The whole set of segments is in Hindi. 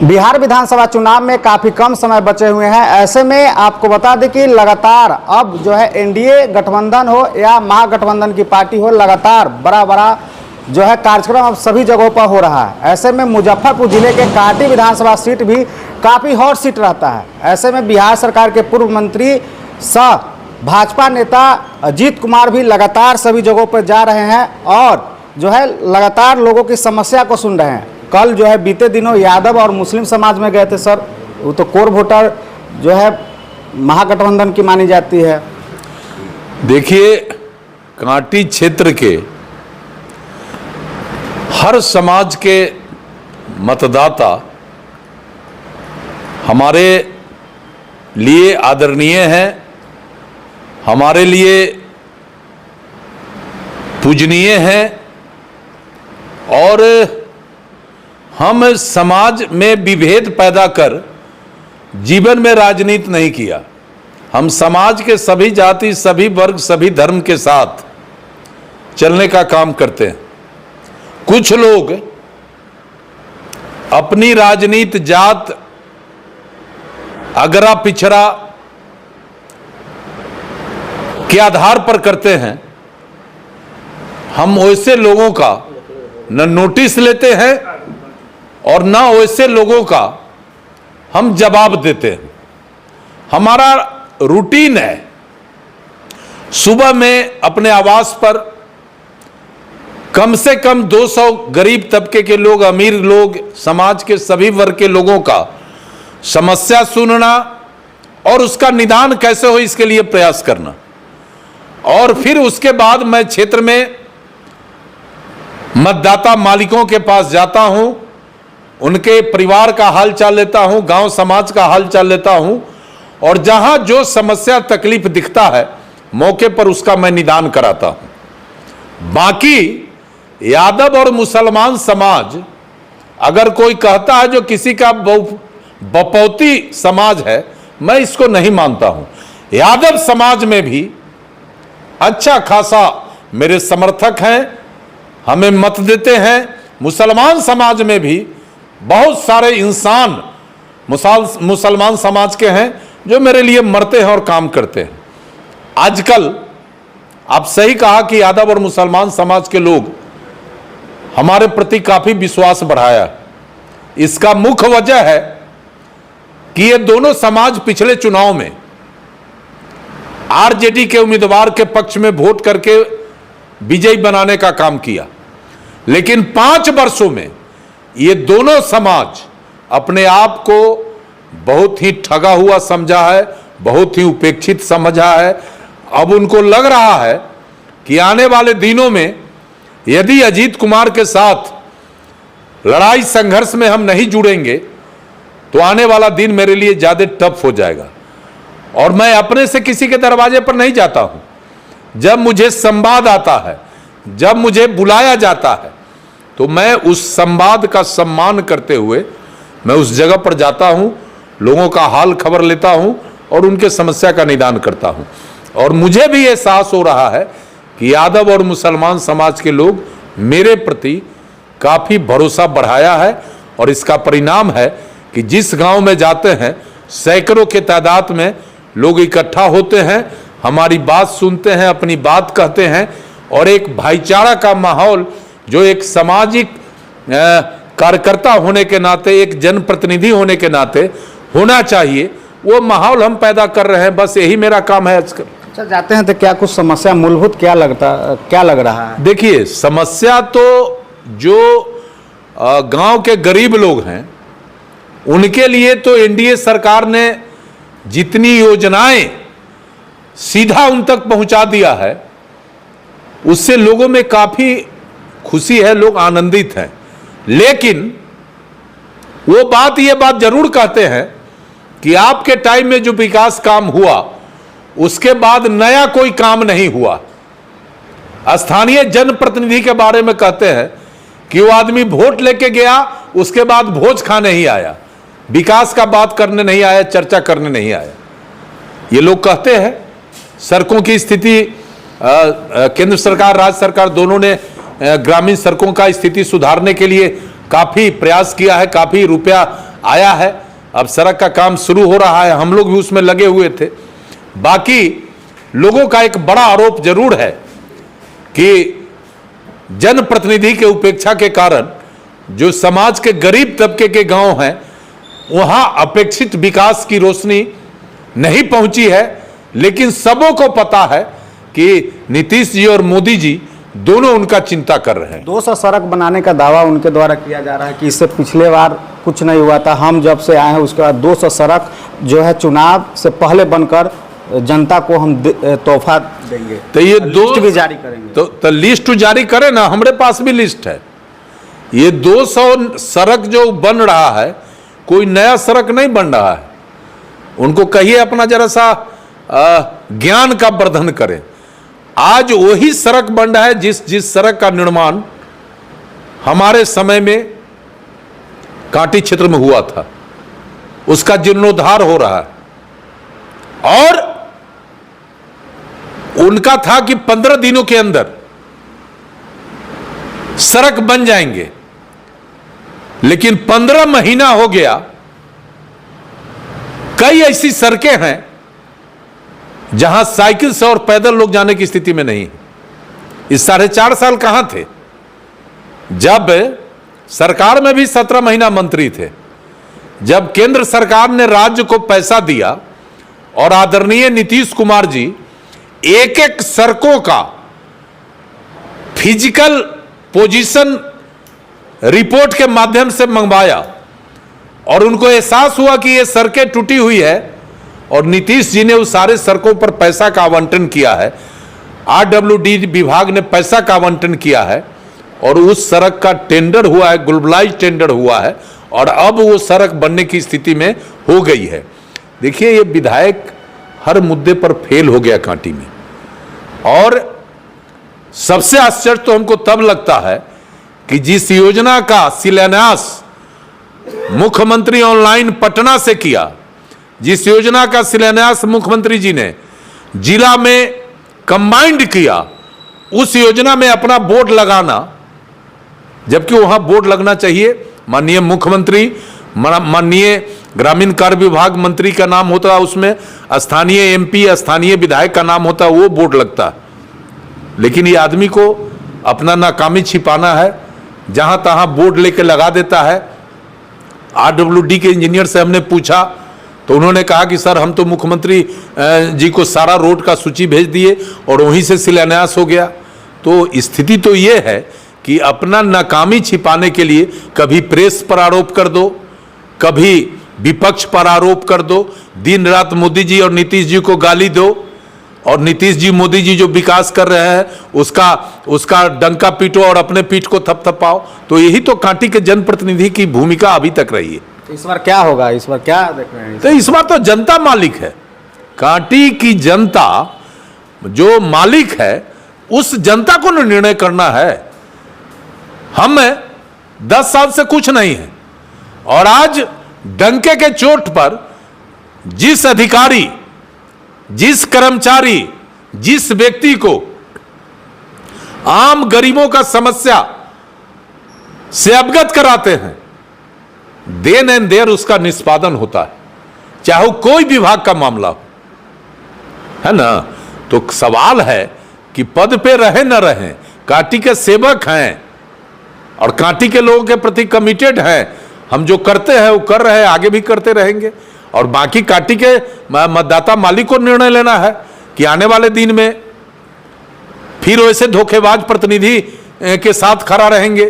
बिहार विधानसभा चुनाव में काफ़ी कम समय बचे हुए हैं। ऐसे में आपको बता दें कि लगातार अब जो है एनडीए गठबंधन हो या महागठबंधन की पार्टी हो, लगातार बड़ा जो है कार्यक्रम अब सभी जगहों पर हो रहा है। ऐसे में मुजफ्फरपुर जिले के कांटी विधानसभा सीट भी काफ़ी हॉट सीट रहता है। ऐसे में बिहार सरकार के पूर्व मंत्री सह भाजपा नेता अजीत कुमार भी लगातार सभी जगहों पर जा रहे हैं और जो है लगातार लोगों की समस्या को सुन रहे हैं। कल जो है बीते दिनों यादव और मुस्लिम समाज में गए थे सर, वो तो कोर वोटर जो है महागठबंधन की मानी जाती है। देखिए, कांटी क्षेत्र के हर समाज के मतदाता हमारे लिए आदरणीय हैं, हमारे लिए पूजनीय हैं और हम समाज में विभेद पैदा कर जीवन में राजनीति नहीं किया। हम समाज के सभी जाति, सभी वर्ग, सभी धर्म के साथ चलने का काम करते हैं। कुछ लोग अपनी राजनीति जात, अगरा पिछड़ा के आधार पर करते हैं। हम वैसे लोगों का न नोटिस लेते हैं और न वैसे लोगों का हम जवाब देते हैं। हमारा रूटीन है, सुबह में अपने आवास पर कम से कम 200 गरीब तबके के लोग, अमीर लोग, समाज के सभी वर्ग के लोगों का समस्या सुनना और उसका निदान कैसे हो इसके लिए प्रयास करना। और फिर उसके बाद मैं क्षेत्र में मतदाता मालिकों के पास जाता हूं, उनके परिवार का हाल चाल लेता हूं, गांव समाज का हाल चाल लेता हूं और जहां जो समस्या तकलीफ दिखता है मौके पर उसका मैं निदान कराता हूं। बाकी यादव और मुसलमान समाज अगर कोई कहता है जो किसी का बपौती समाज है, मैं इसको नहीं मानता हूं। यादव समाज में भी अच्छा खासा मेरे समर्थक हैं, हमें मत देते हैं। मुसलमान समाज में भी बहुत सारे इंसान मुसलमान समाज के हैं जो मेरे लिए मरते हैं और काम करते हैं। आजकल आप सही कहा कि यादव और मुसलमान समाज के लोग हमारे प्रति काफी विश्वास बढ़ाया। इसका मुख्य वजह है कि ये दोनों समाज पिछले चुनाव में आरजेडी के उम्मीदवार के पक्ष में वोट करके विजयी बनाने का काम किया, लेकिन 5 वर्षों में ये दोनों समाज अपने आप को बहुत ही ठगा हुआ समझा है, बहुत ही उपेक्षित समझा है। अब उनको लग रहा है कि आने वाले दिनों में यदि अजीत कुमार के साथ लड़ाई संघर्ष में हम नहीं जुड़ेंगे तो आने वाला दिन मेरे लिए ज्यादा टफ हो जाएगा। और मैं अपने से किसी के दरवाजे पर नहीं जाता हूं। जब मुझे संवाद आता है, जब मुझे बुलाया जाता है, तो मैं उस संवाद का सम्मान करते हुए मैं उस जगह पर जाता हूं, लोगों का हाल खबर लेता हूं और उनके समस्या का निदान करता हूं। और मुझे भी एहसास हो रहा है कि यादव और मुसलमान समाज के लोग मेरे प्रति काफी भरोसा बढ़ाया है और इसका परिणाम है कि जिस गांव में जाते हैं सैकड़ों के तादाद में लोग इकट्ठा होते हैं, हमारी बात सुनते हैं, अपनी बात कहते हैं और एक भाईचारा का माहौल जो एक सामाजिक कार्यकर्ता होने के नाते, एक जनप्रतिनिधि होने के नाते होना चाहिए, वो माहौल हम पैदा कर रहे हैं। बस यही मेरा काम है आजकल। अच्छा, जाते हैं तो क्या कुछ समस्या मूलभूत क्या लग रहा है? देखिए, समस्या तो जो गांव के गरीब लोग हैं उनके लिए तो एनडीए सरकार ने जितनी योजनाएं सीधा उन तक पहुंचा दिया है उससे लोगों में काफी खुशी है, लोग आनंदित हैं। लेकिन वो ये बात जरूर कहते हैं कि आपके टाइम में जो विकास काम हुआ उसके बाद नया कोई काम नहीं हुआ। स्थानीय जनप्रतिनिधि के बारे में कहते हैं कि वो आदमी वोट लेके गया, उसके बाद भोज खाने ही आया, विकास का बात करने नहीं आया, चर्चा करने नहीं आया। ये लोग कहते हैं। सड़कों की स्थिति केंद्र सरकार, राज्य सरकार दोनों ने ग्रामीण सड़कों का स्थिति सुधारने के लिए काफी प्रयास किया है, काफी रुपया आया है, अब सड़क का काम शुरू हो रहा है, हम लोग भी उसमें लगे हुए थे। बाकी लोगों का एक बड़ा आरोप जरूर है कि जनप्रतिनिधि के उपेक्षा के कारण जो समाज के गरीब तबके के गांव हैं वहां अपेक्षित विकास की रोशनी नहीं पहुंची है। लेकिन सबों को पता है कि नीतीश जी और मोदी जी दोनों उनका चिंता कर रहे हैं। 200 सड़क बनाने का दावा उनके द्वारा किया जा रहा है कि इससे पिछले बार कुछ नहीं हुआ था, हम जब से आए हैं उसके बाद 200 सड़क जो है चुनाव से पहले बनकर जनता को हम तोहफा देंगे। तो ये लिस्ट भी जारी करेंगे। तो लिस्ट जारी करें ना, हमारे पास भी लिस्ट है। ये 200 सड़क जो बन रहा है कोई नया सड़क नहीं बन रहा है। उनको कहिए अपना जरा सा ज्ञान का वर्धन करें। आज वही सड़क बन रहा है जिस सड़क का निर्माण हमारे समय में कांटी क्षेत्र में हुआ था, उसका जीर्णोद्धार हो रहा है। और उनका था कि 15 दिनों के अंदर सड़क बन जाएंगे, लेकिन 15 महीना हो गया। कई ऐसी सड़कें हैं जहां साइकिल से और पैदल लोग जाने की स्थिति में नहीं। इस 4.5 साल कहां थे जब सरकार में भी 17 महीना मंत्री थे, जब केंद्र सरकार ने राज्य को पैसा दिया और आदरणीय नीतीश कुमार जी एक एक सड़कों का फिजिकल पोजीशन रिपोर्ट के माध्यम से मंगवाया और उनको एहसास हुआ कि ये सड़कें टूटी हुई है और नीतीश जी ने उस सारे सड़कों पर पैसा का आवंटन किया है। आरडब्ल्यूडी विभाग ने पैसा का आवंटन किया है और उस सड़क का टेंडर हुआ है, ग्लोबलाइज टेंडर हुआ है और अब वो सड़क बनने की स्थिति में हो गई है। देखिए, ये विधायक हर मुद्दे पर फेल हो गया कांटी में। और सबसे आश्चर्य तो हमको तब लगता है कि जिस योजना का शिलान्यास मुख्यमंत्री ऑनलाइन पटना से किया, जिस योजना का शिलान्यास मुख्यमंत्री जी ने जिला में कंबाइंड किया, उस योजना में अपना बोर्ड लगाना, जबकि वहां बोर्ड लगना चाहिए माननीय मुख्यमंत्री, माननीय ग्रामीण कार्य विभाग मंत्री का नाम होता, उसमें स्थानीय एमपी, स्थानीय विधायक का नाम होता, वो बोर्ड लगता। लेकिन ये आदमी को अपना नाकामी छिपाना है, जहां तहां बोर्ड लेके लगा देता है। आरडब्ल्यूडी के इंजीनियर से हमने पूछा तो उन्होंने कहा कि सर हम तो मुख्यमंत्री जी को सारा रोड का सूची भेज दिए और वहीं से शिलान्यास हो गया। तो स्थिति तो ये है कि अपना नाकामी छिपाने के लिए कभी प्रेस पर आरोप कर दो, कभी विपक्ष पर आरोप कर दो, दिन रात मोदी जी और नीतीश जी को गाली दो और नीतीश जी मोदी जी जो विकास कर रहे हैं उसका डंका पीटो और अपने पीठ को थपथपाओ। तो यही तो कांटी के जनप्रतिनिधि की भूमिका अभी तक रही है। तो इस बार क्या होगा, इस बार क्या देख रहे हैं? तो इस बार तो जनता मालिक है। कांटी की जनता जो मालिक है उस जनता को निर्णय करना है। हम 10 साल से कुछ नहीं है और आज डंके के चोट पर जिस अधिकारी, जिस कर्मचारी, जिस व्यक्ति को आम गरीबों का समस्या से अवगत कराते हैं, देन एंड देयर उसका निष्पादन होता है, चाहे वो कोई विभाग का मामला हो, है ना। तो सवाल है कि पद पे रहे न रहे, कांटी के सेवक हैं और कांटी के लोगों के प्रति कमिटेड हैं। हम जो करते हैं वो कर रहे हैं, आगे भी करते रहेंगे। और बाकी कांटी के मतदाता मालिक को निर्णय लेना है कि आने वाले दिन में फिर वैसे धोखेबाज प्रतिनिधि के साथ खड़ा रहेंगे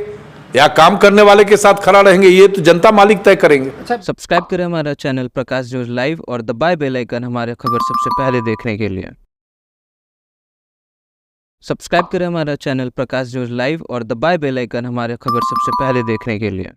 या काम करने वाले के साथ खड़ा रहेंगे, ये तो जनता मालिक तय करेंगे। सब्सक्राइब करें हमारा चैनल प्रकाश न्यूज लाइव और दबाएं बेल आइकन हमारे खबर सबसे पहले देखने के लिए। सब्सक्राइब करें हमारा चैनल प्रकाश न्यूज लाइव और दबाएं बेल आइकन हमारे खबर सबसे पहले देखने के लिए।